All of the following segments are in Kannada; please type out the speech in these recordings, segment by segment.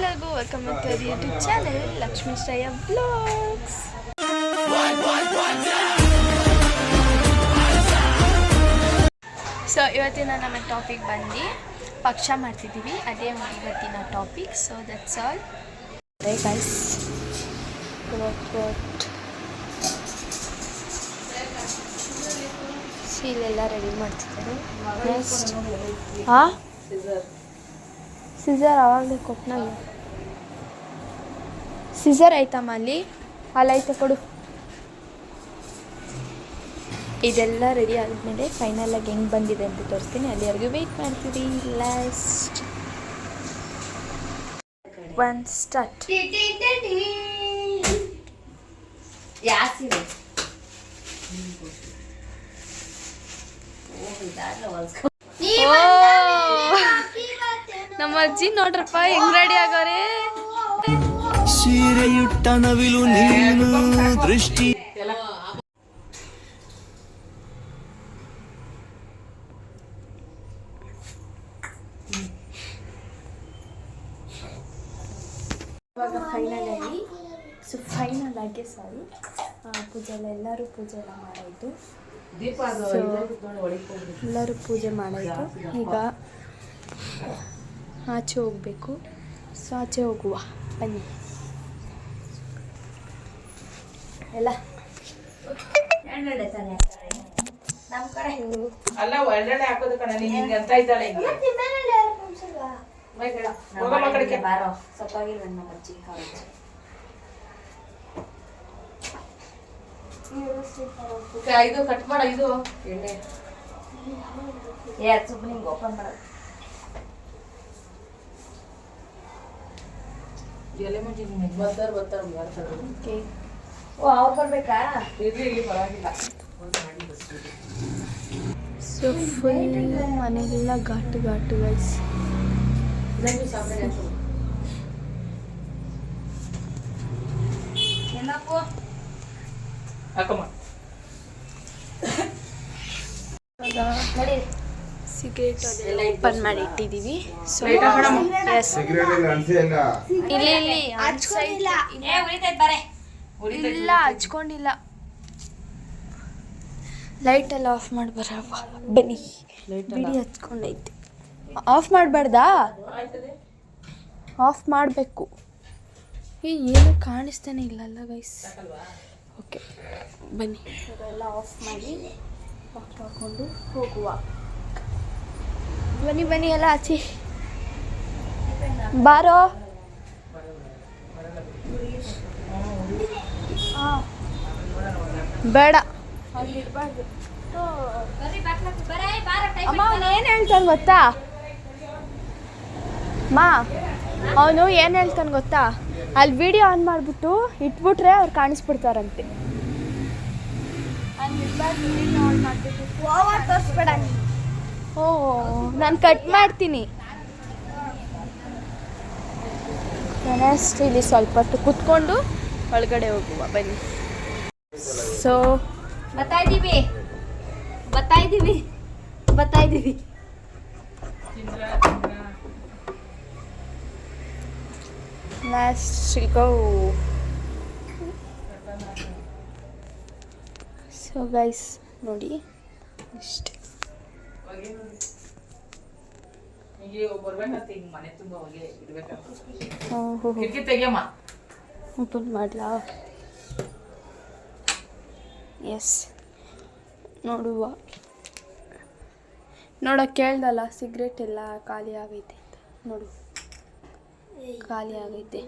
ಎಲ್ಲರಿಗೂ welcome back to YouTube channel Lakshmi Shreya blogs. So ಇವತ್ತಿನ ನಮ್ಮ ಟಾಪಿಕ್ ಬಂದು ಪಕ್ಷ ಮಾಡ್ತಿದ್ದೀವಿ, ಅದೇ ಇವತ್ತಿನ topic. So that's all guys. ಇಲ್ಲೆಲ್ಲ ರೆಡಿ ಮಾಡ್ತಿದ್ದಾರೆ. ನೆಕ್ಸ್ಟ್ ಹಾಂ ಸಿಸರ್ ಆವಾಗಲೇ ಕೊಟ್ಟನಲ್ಲ. ಸಿಸರ್ ಆಯ್ತಮ್ಮ ಅಲ್ಲೈತೆ ಕೊಡು. ಇದೆಲ್ಲ ರೆಡಿ ಆದಮೇಲೆ ಫೈನಲಾಗಿ ಹೆಂಗೆ ಬಂದಿದೆ ಅಂತ ತೋರಿಸ್ತೀನಿ. ಅಲ್ಲಿವರೆಗೂ ವೆಯ್ಟ್ ಮಾಡ್ತೀವಿ. Last one start. ನಮ್ಮ ಅಜ್ಜಿ ನೋಡ್ರಪ್ಪ ಹೆಂಗ್ ರೆಡಿ ಆಗೋರೆ. ಸೀರೆಯುಟ್ಟ ನವಿಲು ನೀನು ದೃಷ್ಟಿ. ಇವಾಗ ಫೈನಲ್ ಆಗಿ ಪೂಜೆ ಎಲ್ಲರೂ ಪೂಜೆ ಎಲ್ಲ ಮಾಡಾಯಿತು. ಎಲ್ಲರೂ ಪೂಜೆ ಮಾಡಾಯಿತು. ಈಗ ಆಚೆ ಹೋಗಬೇಕು. ಸೊ ಆಚೆ ಹೋಗುವ ಬನ್ನಿ ಎಲ್ಲ. ನಮ್ಮ ಕಡೆ ಅಲ್ಲ ಒಳ್ಳೆ ಹಾಕೋದು ಕಣ ನಿಂಗೆ ಅಂತ ಇದ್ದಾಳೆ. ಬಾರೋ ಸತ್ತಾಗಿಲ್ಲ ನಮ್ಮ ಅಜ್ಜಿ. ಇದು ಕಟ್ ಮಾಡ. ಇದು ಎಣ್ಣೆ ಸುಮ್ಮನೆ ಓಪನ್ ಮಾಡ. ಅವ್ರು ಬರ್ಬೇಕಾ? ಇರ್ಲಿ ಪರವಾಗಿಲ್ಲ. ಸೊ ಫುಲ್ ಮನೆಗೆಲ್ಲ ಘಾಟು ಗೈಸ್. ಸಿಗರೇಟ್ ಅದೆಲ್ಲ ಓಪನ್ ಮಾಡಿ ಇಟ್ಟಿದ್ದೀವಿ. ಸೊ ಇಲ್ಲ ಹಚ್ಕೊಂಡಿಲ್ಲ. ಲೈಟ್ ಎಲ್ಲ ಆಫ್ ಮಾಡಿ ಬರಪ್ಪ ಬನ್ನಿ. ಬಿಡಿ ಹಚ್ಕೊಂಡೈತಿ. ಆಫ್ ಮಾಡಬಾರ್ದಾ? ಆಫ್ ಮಾಡಬೇಕು. ಏನು ಕಾಣಿಸ್ತಾನೆ ಇಲ್ಲಲ್ಲ ಗೈಸ್. ಓಕೆ ಬನ್ನಿ ಎಲ್ಲ ಆಫ್ ಮಾಡಿ ಹಾಕೊಂಡು ಹೋಗುವ. ಬನ್ನಿ ಎಲ್ಲ ಆಚೆ ಬಾರೋ. ಬೇಡ ಅಲ್ಲಿರ್ಬಾರ್ದು. ಅಮ್ಮ ಅವನು ಏನು ಹೇಳ್ತಾನೆ ಗೊತ್ತಾ? ಅವನು ಏನು ಹೇಳ್ತಾನೆ ಗೊತ್ತಾ? ಅಲ್ಲಿ ವಿಡಿಯೋ ಆನ್ ಮಾಡಿಬಿಟ್ಟು ಇಟ್ಬಿಟ್ರೆ ಅವ್ರು ಕಾಣಿಸ್ಬಿಡ್ತಾರಂತೆ. ಓ ನಾನು ಕಟ್ ಮಾಡ್ತೀನಿ. ಇಲ್ಲಿ ಸ್ವಲ್ಪ ಹೊತ್ತು ಕೂತ್ಕೊಂಡು ಒಳಗಡೆ ಹೋಗುವ ಬನ್ನಿ. ಸೊ ಬರ್ತಾ ಇದ್ದೀವಿ. Let's go. So guys ನೋಡಿ ಇಷ್ಟೇ. ಓಪನ್ ಮಾಡಲಾ? ಎಸ್ ನೋಡೋ ಕೇಳ್ದಲ್ಲ ಸಿಗರೇಟ್ ಎಲ್ಲ ಖಾಲಿ ಆಗೈತೆ ಅಂತ. ನೋಡು ಖಾಲಿ ಆಗೈತೆ.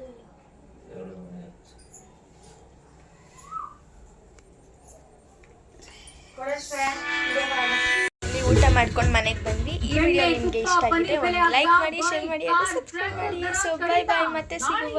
ಊಟ ಮಾಡ್ಕೊಂಡು ಮನೆಗೆ ಬಂದ್ವಿ. ಈ ವಿಡಿಯೋ ನಿಮಗೆ ಇಷ್ಟ ಆಗಿದೆ ಒಂದು ಲೈಕ್ ಮಾಡಿ, ಶೇರ್ ಮಾಡಿ, ಸಬ್ಸ್ಕ್ರೈಬ್ ಮಾಡಿ. ಸೊ ಬಾಯ್ ಮತ್ತೆ ಸಿಗುವ.